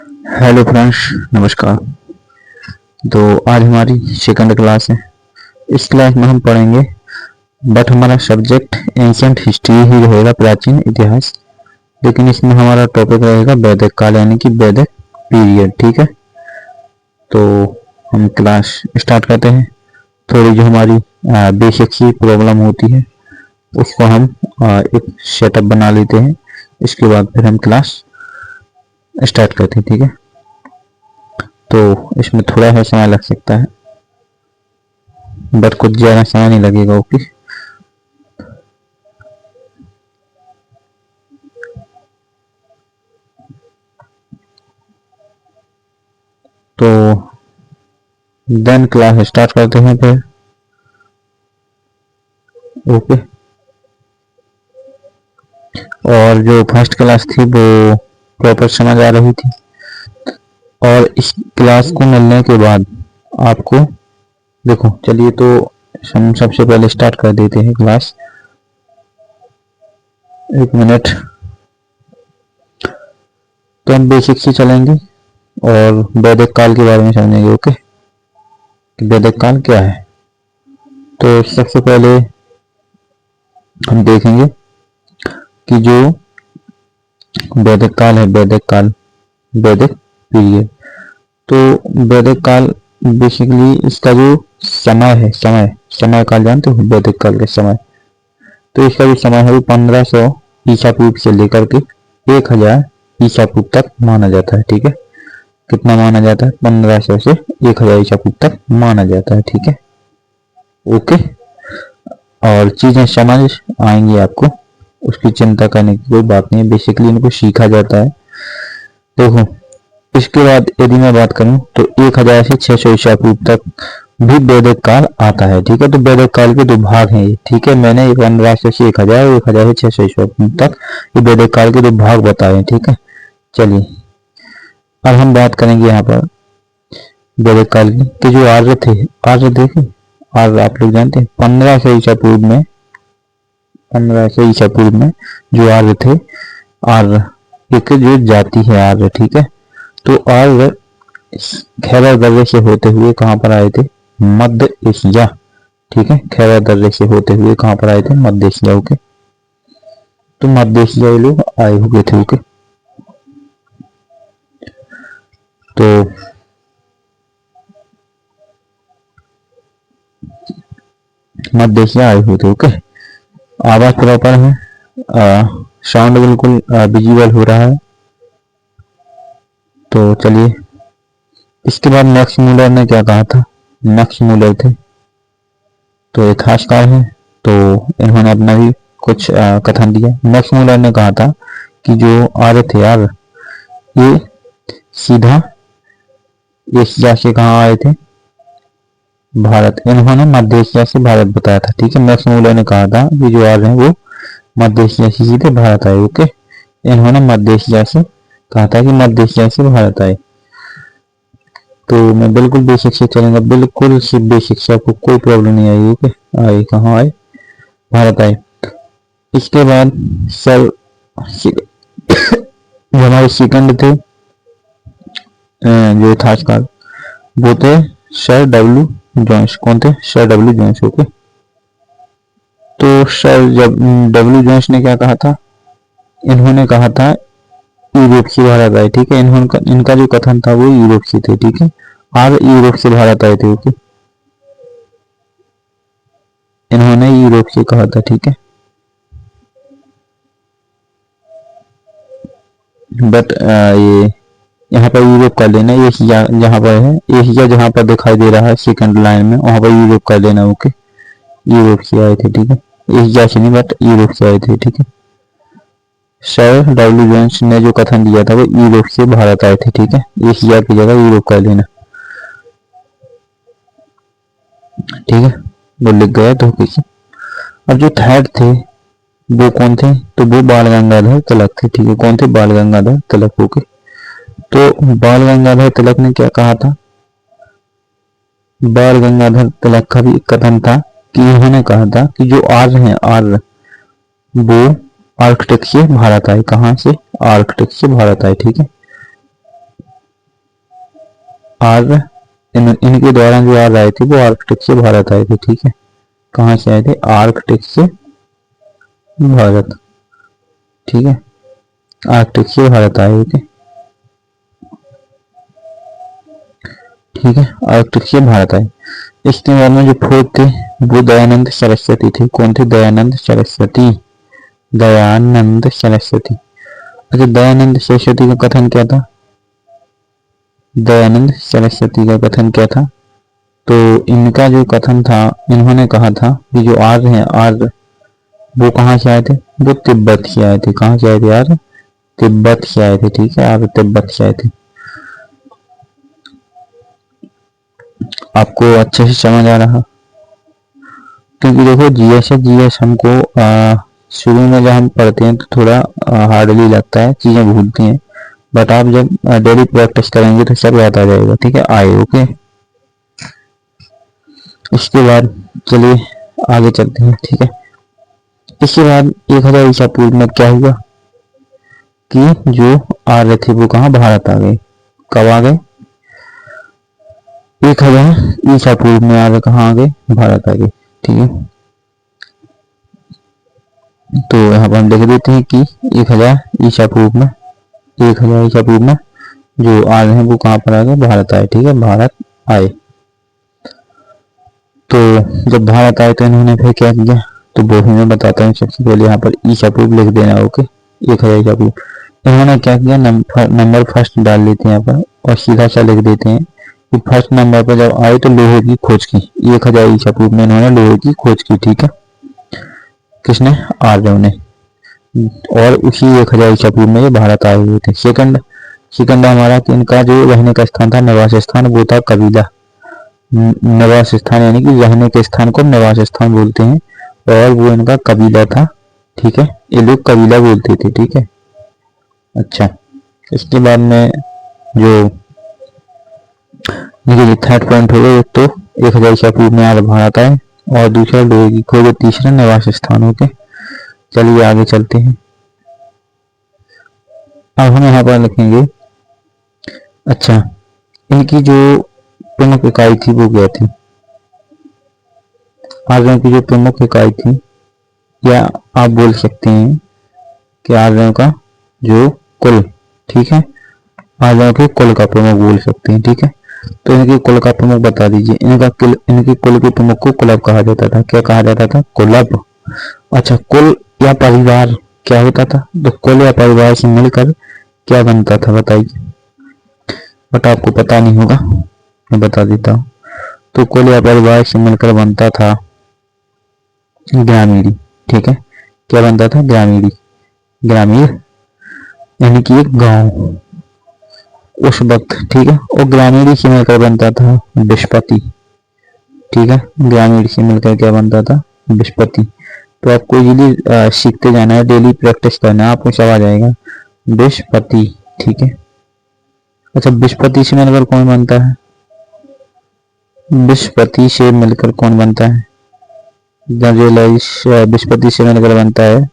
Hello friends, नमस्कार। तो आज हमारी सेकंड क्लास है। इस क्लास में हम पढ़ेंगे, बट हमारा सब्जेक्ट एंशियंट हिस्ट्री ही रहेगा, प्राचीन इतिहास। लेकिन इसमें हमारा टॉपिक रहेगा वैदिक काल, यानी कि वैदिक पीरियड। ठीक है, तो हम क्लास स्टार्ट करते हैं। थोड़ी जो हमारी बेसिक सी प्रॉब्लम होती है उसको हम एक सेटअप बना लेते हैं। इसके बाद फिर हम क्लास स्टार्ट करते हैं। ठीक है, तो इसमें थोड़ा सा समय लग सकता है, बट कुछ ज़्यादा समय नहीं लगेगा। ओके, तो देन क्लास स्टार्ट करते हैं फिर। ओके, और जो फर्स्ट क्लास थी वो प्रॉपर समझ आ रही थी, और इस क्लास को मिलने के बाद आपको देखो, चलिए तो हम सबसे पहले स्टार्ट कर देते हैं क्लास। एक मिनट, तो हम बेसिक से चलेंगे और वैदिक काल के बारे में समझेंगे। ओके, वैदिक काल क्या है। तो सबसे पहले हम देखेंगे कि जो वैदिक काल है, वैदिक काल, वैदिक पीरियड। तो वैदिक काल बेसिकली इसका जो समय है, समय काल जानते हो, वैदिक काल का समय। तो इसका जो समय है वो 1500 ईसा पूर्व से लेकर के 1000 ईसा पूर्व तक माना जाता है। ठीक है, कितना माना जाता है? 1500 से 1000 ईसा पूर्व तक माना जाता है। ठीक है, ओके। और चीजें समझ आएंगी आपको, उसकी चिंता करने की कोई बात नहीं है। बेसिकली इनको सीखा जाता है। देखो, इसके बाद यदि मैं बात करूं तो 1000 से 600 ईसा पूर्व तक भी वैदिक काल आता है। ठीक है, तो वैदिक काल के दो भाग हैं ये। ठीक है, मैंने 1500 से 1000 और 1000 से 600 ईसा पूर्व तक ये वैदिक काल के दो भाग बताए हैं। ठीक है, चलिए अब हम बात करेंगे यहाँ पर वैदिक काल की। कि जो आर्य थे, आर्य देखे, आर्य आप लोग जानते हैं, 1500 ईसा पूर्व में, 1500 ईसा पूर्व में जो आर्य थे, आर्य एक जो जाति है आर्य। ठीक है, तो आर्य खैबर दर्रे से होते हुए कहां पर आए थे? मध्य एशिया। ठीक है, खैबर दर्रे से होते हुए कहां पर आए थे? मध्य एशिया। ओके, तो मध्य एशिया लोग आए हुए थे। ओके, तो मध्य एशिया आए हुए थे। ओके, आवाज प्रॉपर है, साउंड बिल्कुल विजिबल हो रहा है। तो चलिए, इसके बाद मैक्स मूलर ने क्या कहा था? मैक्स मूलर थे, तो इतिहासकार हैं, तो इन्होंने अपना भी कुछ कथन दिया। मैक्स मूलर ने कहा था कि जो आर्य थे, आर्य ये सीधा एशिया से कहाँ आए थे? भारत। इन्होंने मध्य एशिया से भारत बताया था। ठीक है, मैक्स मूलर ने कहा था कि जो आर्य हैं वो मध्य एशिया से सीधे भारत आए। ओके, इन्होंने मध्य एशिया से कहा था कि मध्य एशिया से भारत आए। तो मैं बिल्कुल बेसिक से चलूंगा, बिल्कुल सिर्फ बेसिक से, आपको कोई प्रॉब्लम नहीं आई। ओके, आए कहाँ आए? भारत आए। इसके बाद सर जो हमारे सेकंड थे जो इतिहासकार, वो थे सर डब्ल्यू जोन्स। कौन थे? Sir W Jones. ओके, तो सर जब डब्ल्यू जोन्स ने क्या कहा था? इन्होंने कहा था यूरोप से भारत आए। ठीक है, इनका जो कथन था वो यूरोप से थे। ठीक है, आज यूरोप से भारत आए थे। ओके, इन्होंने यूरोप से कहा था। ठीक है, बट ये यहाँ पर यूरोप कर लेना, एशिया जहाँ पर है, एशिया जहाँ पर दिखाई दे रहा है सेकंड लाइन में, वहां पर यूरोप कर लेना। ओके, यूरोप से आए थे। ठीक है, एशिया से नहीं, बट यूरोप से आए थे। ठीक है, सर डब्ल्यू जोन्स ने जो कथन दिया था वो यूरोप से भारत आए थे। ठीक है, एशिया की जगह यूरोप कर लेना। ठीक है, वो लिख गया तो किसी। अब जो थर्ड थे वो कौन थे? तो वो बाल गंगाधर तिलक थे। ठीक है, कौन थे? बाल गंगाधर तिलक। ओके, तो बाल गंगाधर तिलक ने क्या कहा था? बाल गंगाधर तिलक का भी एक कथन था कि उन्होंने कहा था कि जो आर्य हैं, आर्य वो आर्कटिक से भारत आए। कहां से? आर्कटिक से भारत आए। ठीक है, आर्य, इनके द्वारा जो आर्य आए थे वो आर्कटिक से भारत आए थे। ठीक है, कहाँ से आए थे? आर्कटिक से भारत। ठीक है, आर्कटिक से भारत आए हुए थे। ठीक है, आर्कटिक से भारत आए। इसके बाद में जो फोर्थ थे वो दयानंद सरस्वती थे। कौन थे? दयानंद सरस्वती। दयानंद सरस्वती। अच्छा, दयानंद सरस्वती का कथन क्या था? दयानंद सरस्वती का कथन क्या था? तो इनका जो कथन था, इन्होंने कहा था कि जो आर्य हैं, आर्य वो कहाँ से आए थे? वो तिब्बत से आए थे। कहाँ से आए थे? आर्य तिब्बत से आए थे। ठीक है, आर्य तिब्बत से आए थे। आपको अच्छे से समझ आ रहा? क्योंकि देखो जीएस है, जीएस हमको शुरू में जब हम पढ़ते हैं तो थोड़ा हार्डली लगता है, चीजें भूलती हैं, बट आप जब डेली प्रैक्टिस करेंगे तो सब याद आ जाएगा। ठीक है, आए। ओके, इसके बाद चलिए आगे चलते हैं। ठीक है, इसके बाद 1000 ईसा पूर्व में क्या हुआ कि जो आर्य थे वो कहाँ? भारत आ गए। कब आ गए? 1000 ईसा पूर्व में आर्य कहाँ आ गए? भारत आ गए। ठीक है, तो यहाँ पर हम लिख देते हैं कि 1000 ईसा पूर्व में, 1000 ईसा पूर्व में जो आर्य हैं वो कहाँ पर आ गए? भारत आए। ठीक है, भारत आए। तो जब भारत आए तो इन्होंने फिर क्या किया? तो वो भी मैं बताता हूँ। सबसे पहले यहाँ पर ईसा पूर्व लिख देना। ओके, 1000 ईसा पूर्व। इन्होंने क्या किया? नंबर फर्स्ट डाल देते हैं यहाँ पर और सीधा सा लिख देते हैं कि फर्स्ट नंबर पर जब आए तो लोहे की खोज की। 1000 ईसा पूर्व में इन्होंने लोहे की खोज की। ठीक है, किसने? आर्यों ने। और उसी 1000 ईसा पूर्व में ये भारत आए हुए थे। सेकंड हमारा कि इनका जो रहने का स्थान था, निवास स्थान, वो था कबीला। निवास स्थान यानी कि रहने के स्थान को निवास स्थान बोलते हैं, और वो इनका कबीला था। ठीक है, ये लोग कबीला बोलते थे। ठीक है, अच्छा, इसके बाद में जो देखिए थर्ड पॉइंट हो गया, एक तो 1000 ईसा पूर्व में आर्य भारत आए, और दूसरा लोहे की खोज, तीसरा निवास स्थानों के। चलिए आगे चलते हैं। अब हम यहाँ पर लिखेंगे, अच्छा, इनकी जो प्रमुख इकाई थी वो क्या थी? आर्यों की जो प्रमुख इकाई थी, या आप बोल सकते हैं कि आर्यों का जो कुल, ठीक है, आर्यों के कुल का प्रमुख बोल सकते हैं। ठीक है, तो इनके कुल का प्रमुख बता दीजिए। इनके कुल के प्रमुख को कुलव कहा जाता था। क्या कहा जाता था? कुलव। अच्छा, कुल या परिवार क्या होता था? तो कुल या परिवार से मिलकर क्या बनता था बताइए? बट आपको पता नहीं होगा, मैं बता देता हूँ। तो कुल या परिवार से मिलकर बनता था ग्रामीणी। ठीक है, क्या बनता था? ग्रामीणी। ग्रामीण यानी कि एक गांव उस वक्त। ठीक है, और ग्रामीणी से मिलकर बनता था विस्पति। ठीक है, ग्रामीण से मिलकर क्या बनता था? विस्पति। तो आपको इजीली सीखते जाना है, डेली प्रैक्टिस करना है, आपको सब आ जाएगा। विस्पति। ठीक है, अच्छा, विस्पति से मिलकर कौन बनता है? विस्पति से मिलकर कौन बनता है? विस्पति से मिलकर बनता है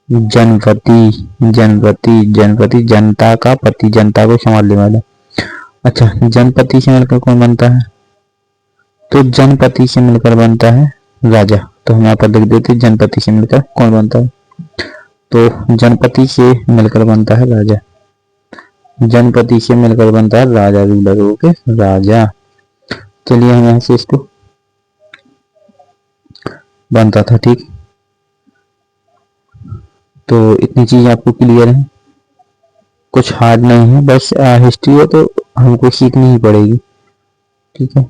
जनपति। जनपति, जनपति जनता का पति, जनता को संभालने वाला। अच्छा, जनपति से मिलकर कौन बनता है? तो जनपति से मिलकर बनता है राजा। तो हम यहाँ पर लिख देते हैं जनपति से मिलकर कौन बनता है? तो जनपति से मिलकर बनता है राजा। जनपति से मिलकर बनता है राजा, रूलर। ओके, राजा। चलिए हम यहाँ से इसको बनता था। ठीक, तो इतनी चीज आपको क्लियर है, कुछ हार्ड नहीं है, बस हिस्ट्री है तो हमको सीखनी ही पड़ेगी। ठीक है,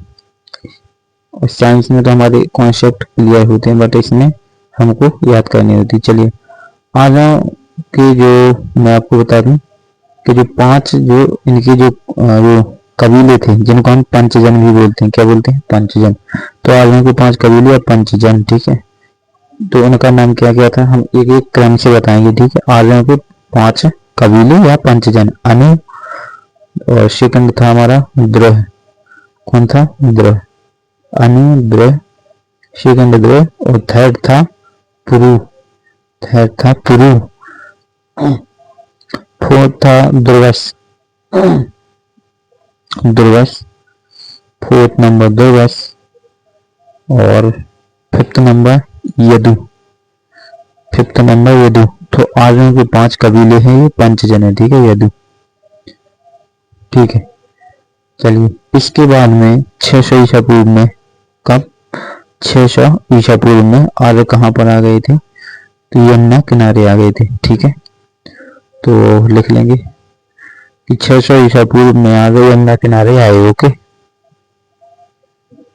और साइंस में तो हमारे कॉन्सेप्ट क्लियर होते हैं, बट इसमें हमको याद करनी होती। चलिए आगे के जो मैं आपको बता दूं कि जो 5 जो इनके जो कबीले थे, जिनको हम पंचजन भी बोलते हैं। क्या बोलते हैं? पंचजन। तो आर्यों के 5 कबीले और पंचजन। ठीक है, तो उनका नाम क्या क्या था, हम एक एक क्रम से बताएंगे। ठीक है, आर्यों के 5 कबीले या पंचजन। अनु, और सेकंड था हमारा द्रह। कौन था? द्रह। अनु, द्रह, सेकंड द्रह, और थर्ड था पुरु। थर्ड था पुरु। फोर्थ था दुर्वस। दुर्वस, फोर्थ नंबर दुर्वास और fifth number Yadu. Fifth number Yadu. तो आर्यों के 5 कबीले हैं, ये पंचजन है, ठीक है, यदु, ठीक है। चलिए इसके बाद में 600 ईसा पूर्व में, कब, 600 ईसा पूर्व में आर्य कहाँ पर आ गए थे, तो यमुना किनारे आ गए थे, ठीक है। तो लिख लेंगे कि 600 ईसा पूर्व में आर्य यमुना किनारे आए, ओके।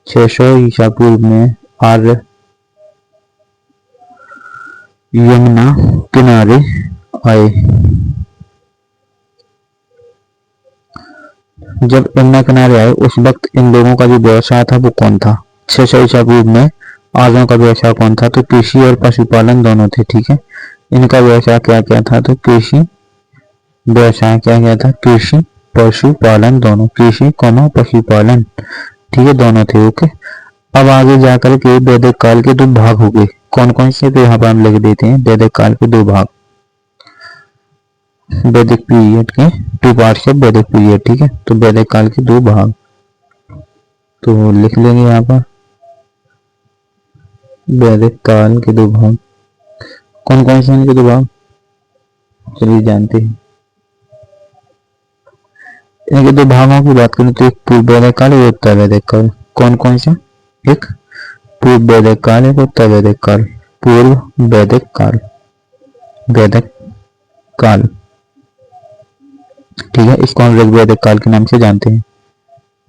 600 ईसा पूर्व में आर्य यमुना किनारे आए। जब यमुना किनारे आए उस वक्त इन लोगों का जो व्यवसाय था वो कौन था। 600 ईसा पूर्व में आर्यों का व्यवसाय कौन था, तो कृषि और पशुपालन दोनों थे, ठीक है। इनका व्यवसाय क्या क्या था, तो कृषि व्यवसाय क्या क्या था, कृषि पशुपालन दोनों, कृषि कौमा पशुपालन, ठीक है, दोनों थे, ओके। अब आगे जाकर के वैदिक काल के 2 भाग हो गए, कौन कौन से, तो यहाँ पर हम लिख देते हैं वैदिक काल के 2 भाग, वैदिक पीरियड के 2 पार्ट्स है वैदिक पीरियड, ठीक है। तो वैदिक काल के 2 भाग, तो लिख लेंगे यहाँ पर वैदिक काल के 2 भाग। कौन कौन से इनके 2 भाग, चलिए जानते हैं। इनके 2 भागों की बात करें तो एक पूर्व वैदिक काल और उत्तर वैदिक काल। कौन कौन से, एक पूर्व वैदिक काल, एक उत्तर वैदिक काल। पूर्व वैदिक काल, वैदिक काल, ठीक है, इसको हम ऋग्वैदिक काल के नाम से जानते हैं,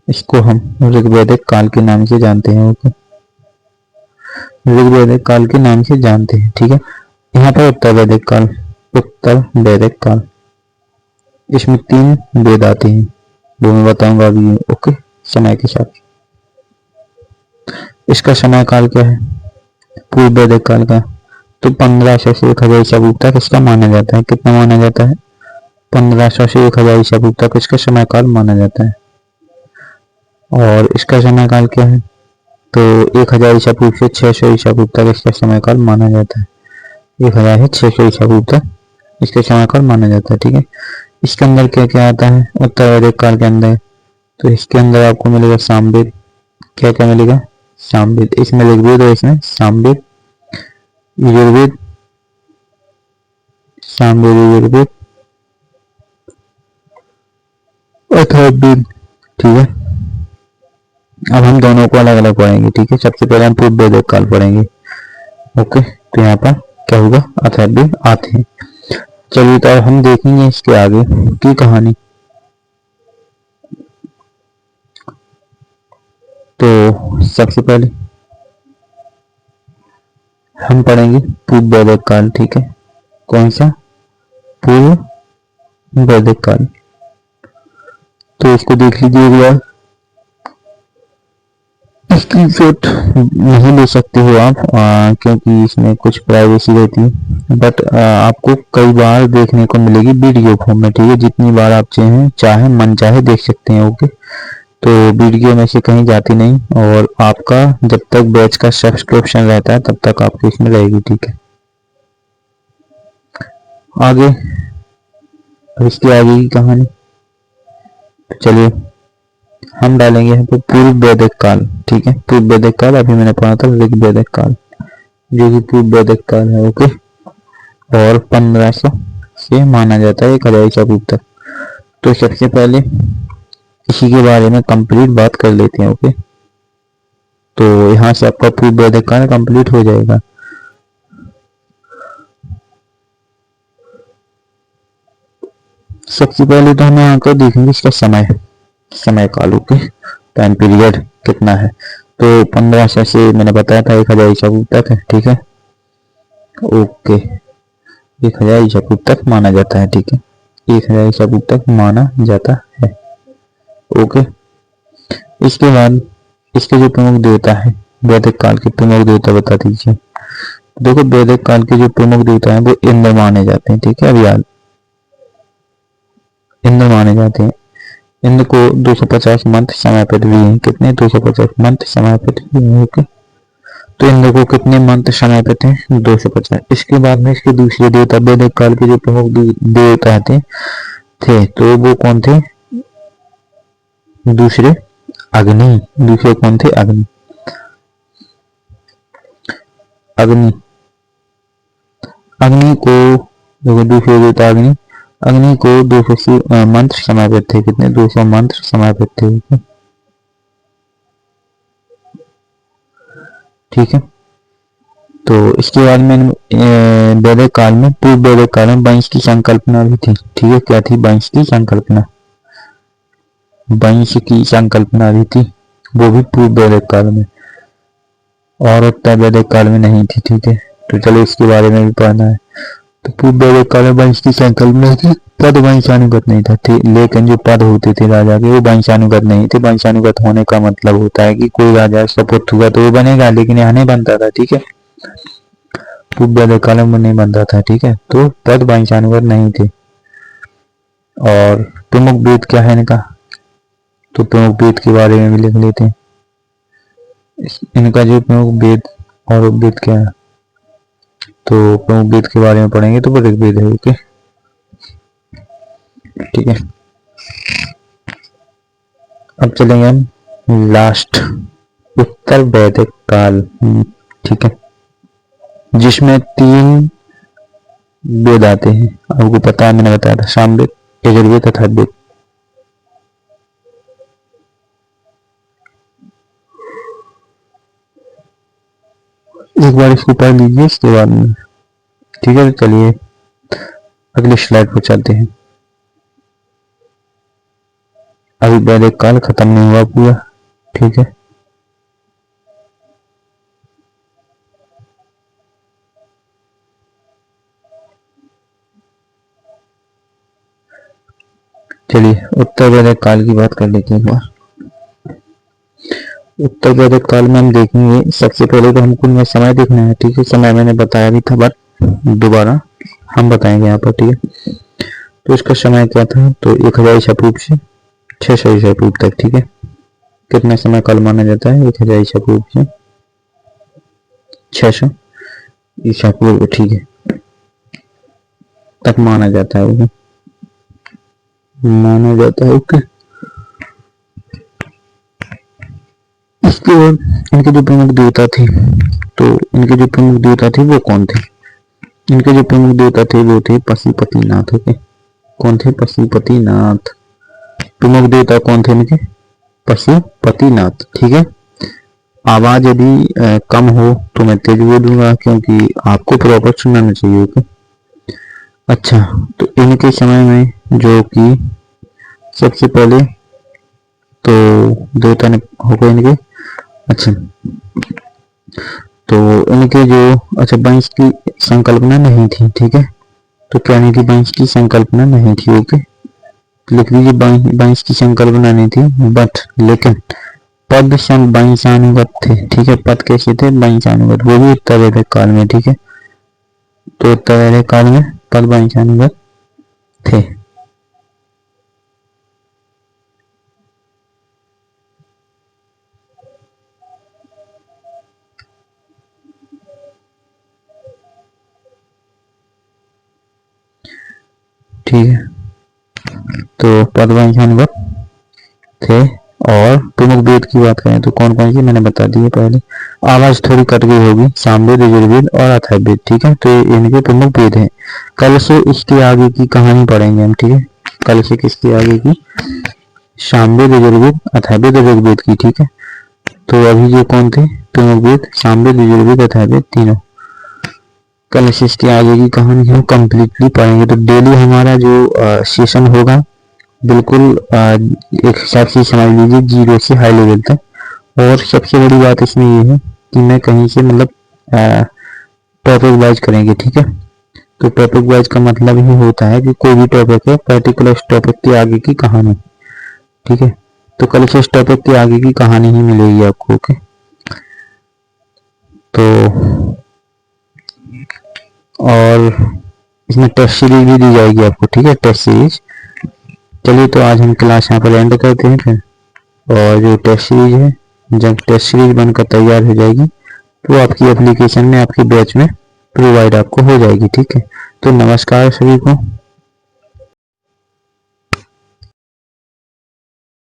इसको हम ऋग्वैदिक काल के नाम से जानते हैं, ओके, ऋग्वैदिक काल के नाम से जानते हैं, ठीक है। यहाँ पर उत्तर वैदिक काल, उत्तर वैदिक काल, इसमें 3 वेद आते हैं, वो मैं बताऊंगा अभी, ओके, समय के साथ। इसका समय काल क्या है, पूर्व वैदिक काल का, तो 1500 से 1000 ईसा पूर्व तक इसका माना जाता है। कितना माना जाता है, 1500 से 1000 ईसा पूर्व तक इसका समय काल माना जाता है। और इसका समय काल क्या है, तो 1000 ईसा पूर्व से 600 ईसा पूर्व तक इसका समय काल माना जाता है। 1000 से 600 ईसा पूर्व तक इसका समय काल माना जाता है, ठीक है। इसके अंदर क्या क्या आता है उत्तर वैदिक काल के अंदर, तो इसके अंदर आपको मिलेगा सामवेद, क्या क्या मिलेगा, सामवेद, इसमें ऋग्वेद और इसमें सामवेद, यजुर्वेद, सामवेद, यजुर्वेद, अथर्ववेद, ठीक है। अब हम दोनों को अलग अलग पढ़ेंगे, ठीक है। सबसे पहले हम पूर्व वैदिक काल पढ़ेंगे, ओके। तो यहाँ पर क्या होगा, अथर्ववेद आते हैं। चलिए तो अब हम देखेंगे इसके आगे की कहानी। तो सबसे पहले हम पढ़ेंगे पूर्व वैदिक काल, ठीक है। कौन सा, पूर्व वैदिक काल। तो इसको देख लीजिए एक बार, स्क्रीनशॉट नहीं ले सकते हो आप, क्योंकि इसमें कुछ प्राइवेसी रहती है, बट आपको कई बार देखने को मिलेगी वीडियो फॉर्म में, ठीक है। जितनी बार आप चाहे मन चाहे देख सकते हैं, ओके। तो वीडियो में से कहीं जाती नहीं, और आपका जब तक बैच का सब्सक्रिप्शन रहता है तब तक आपकी इसमें रहेगी, ठीक है। आगे, अब इसके आगे की कहानी, तो चलिए हम डालेंगे यहाँ पर पूर्व वैदिक काल, ठीक है। पूर्व वैदिक काल अभी मैंने पढ़ा था ऋग्वैदिक काल, जो कि पूर्व वैदिक काल है, ओके। और 1500 से माना जाता है 1000 ईसा पूर्व तक। तो सबसे पहले इसी के बारे में कंप्लीट बात कर लेते हैं, ओके। तो यहाँ से आपका पूर्व वैदिक काल कंप्लीट हो जाएगा। सबसे पहले तो हमें आकर देखेंगे इसका समय काल, ओके, टाइम पीरियड कितना है। तो 1500 से मैंने बताया था 1000 ईसा पूर्व तक है, ठीक है, ओके। 1000 ईसा पूर्व तक माना जाता है, ठीक है, 1000 ईसा पूर्व तक माना जाता है, ओके। इसके बाद इसके जो प्रमुख देवता है, वैदिक काल के प्रमुख देवता बता दीजिए। देखो वैदिक काल के जो प्रमुख देवता है वो इंद्र माने जाते हैं, ठीक है। अब याद, इंद्र माने जाते हैं। इंद्र को 250 मंत्र समय पृथ्वी है, कितने, 250 मंत्र समय पृथ्वी है, ओके। तो इंद्र को कितने मंत्र समय पे थे, 250। इसके बाद में इसके दूसरे देवता, वैदिक काल के जो प्रमुख देवता थे तो वो कौन थे, दूसरे अग्नि, दूसरे कौन थे? अग्नि। अग्नि, अग्नि को देखो, दूसरे देवता अग्नि, अग्नि को 200 मंत्र समर्पित थे। कितने? 200 मंत्र समर्पित थे। ठीक है, तो इसके बाद में वैदिक काल में, पूर्व वैदिक काल में वंश की संकल्पना भी थी। ठीक है, क्या थी? वंश की संकल्पना, वंश की संकल्पना भी थी, वो भी पूर्व वैदिक काल में, और उत्तर वैदिक काल में नहीं थी। ठीक है, तो चलो इसके बारे में भी पढ़ना है। तो पूर्व वैदिक काल में वंश की संकल्पना थी, पद वंशानुगत नहीं था। लेकिन जो पद होते थे राजा के, वो वंशानुगत नहीं थे। वंशानुगत होने का मतलब होता है कि कोई राजा सपुत्र हुआ तो वो बनेगा, लेकिन यहाँ नहीं बनता था। ठीक है, पूर्व वैदिक काल में नहीं बनता था। ठीक है, तो पद वंशानुगत नहीं थे। और प्रमुख वेद क्या है इनका? तो प्रमुख वेद के बारे में भी लिख लेते हैं। इनका जो प्रमुख वेद और उपवेद क्या है, तो प्रमुख वेद के बारे में पढ़ेंगे तो ऋग्वेद है। ओके, ठीक है। अब चलेंगे हम लास्ट, उत्तर वैदिक काल। ठीक है, जिसमें 3 वेद आते हैं। आपको पता है, मैंने बताया था, सामवेद, यजुर्वेद, अथर्ववेद। एक बार इसको पढ़ लीजिए, इसके बाद में। ठीक है, तो चलिए अगले स्लाइड पर चलते हैं। अभी वैदिक काल खत्म नहीं हुआ पूरा। ठीक है, चलिए उत्तर वैदिक काल की बात कर लेते हैं एक बार। उत्तर वैदिक काल में हम देखेंगे, सबसे पहले तो हमको इनमें समय देखना है। ठीक है, समय मैंने बताया भी था, बट दोबारा हम बताएंगे यहाँ पर। ठीक है, तो इसका समय क्या था? तो 1000 ईसा पूर्व से 600 ईसा पूर्व तक। ठीक है, कितना समय काल माना जाता है? 1000 ईसा पूर्व से 600 ईसा पूर्व, ठीक है, तक माना जाता है। ओके, माना जाता है। ओके, इसके बाद इनके जो प्रमुख देवता थे, तो इनके जो प्रमुख देवता थे वो कौन थे? इनके जो प्रमुख देवता थे वो थे पशुपतिनाथ। ओके, कौन थे? पशुपतिनाथ। प्रमुख देवता कौन थे इनके? पशुपतिनाथ। ठीक है, आवाज यदि कम हो तो मैं तेज बोलूंगा, क्योंकि आपको प्रॉपर सुनाना चाहिए। ओके, अच्छा, तो इनके समय में जो कि सबसे पहले तो देवता ने हो गए इनके। अच्छा, तो इनके जो, अच्छा, वंश की संकल्पना नहीं थी। ठीक है, तो क्या नहीं थी? वंश की संकल्पना नहीं थी। ओके, लिख लीजिए, वंश की संकल्पना नहीं थी, बट लेकिन पद वंशानुगत थे। ठीक है, पद कैसे थे? वंशानुगत, वो भी उत्तर वैदिक काल में। ठीक है, तो उत्तर वैदिक काल में पद वंशानुगत थे। ठीक है, तो पद वंशानुगत थे। और प्रमुख वेद की बात करें तो कौन कौन सी मैंने बता दी है पहले। आवाज थोड़ी कट गई होगी, सामवेद, यजुर्वेद और अथर्ववेद। ठीक है, तो इनके प्रमुख वेद हैं। कल से इसके आगे की कहानी पढ़ेंगे हम। ठीक है, कल से किसके आगे की? सामवेद, यजुर्वेद, अथर्ववेद और ऋग्वेद की। ठीक है, तो अभी जो कौन थे प्रमुख वेद? सामवेद, यजुर्वेद, अथर्ववेद, तीनों। कल से इसके आगे की कहानी हम कंप्लीटली पढ़ेंगे। तो डेली हमारा जो सेशन होगा, बिल्कुल एक हिसाब से समझ लीजिए, 0 से हाई लेवल तक। और सबसे बड़ी बात इसमें ये है कि मैं कहीं से मतलब टॉपिक वाइज करेंगे। ठीक है, तो टॉपिक वाइज का मतलब ही होता है कि कोई भी टॉपिक है, पर्टिकुलर टॉपिक के आगे की कहानी। ठीक है, तो कल से इस टॉपिक के आगे की कहानी ही मिलेगी आपको। ओके, तो और इसमें टेस्ट सीरीज भी दी जाएगी आपको। ठीक है, टेस्ट सीरीज। चलिए, तो आज हम क्लास यहाँ पर एंड करते हैं फिर। और जो टेस्ट सीरीज है, जब टेस्ट सीरीज बनकर तैयार हो जाएगी तो आपकी एप्लीकेशन में, आपके बैच में प्रोवाइड आपको हो जाएगी। ठीक है, तो नमस्कार सभी को।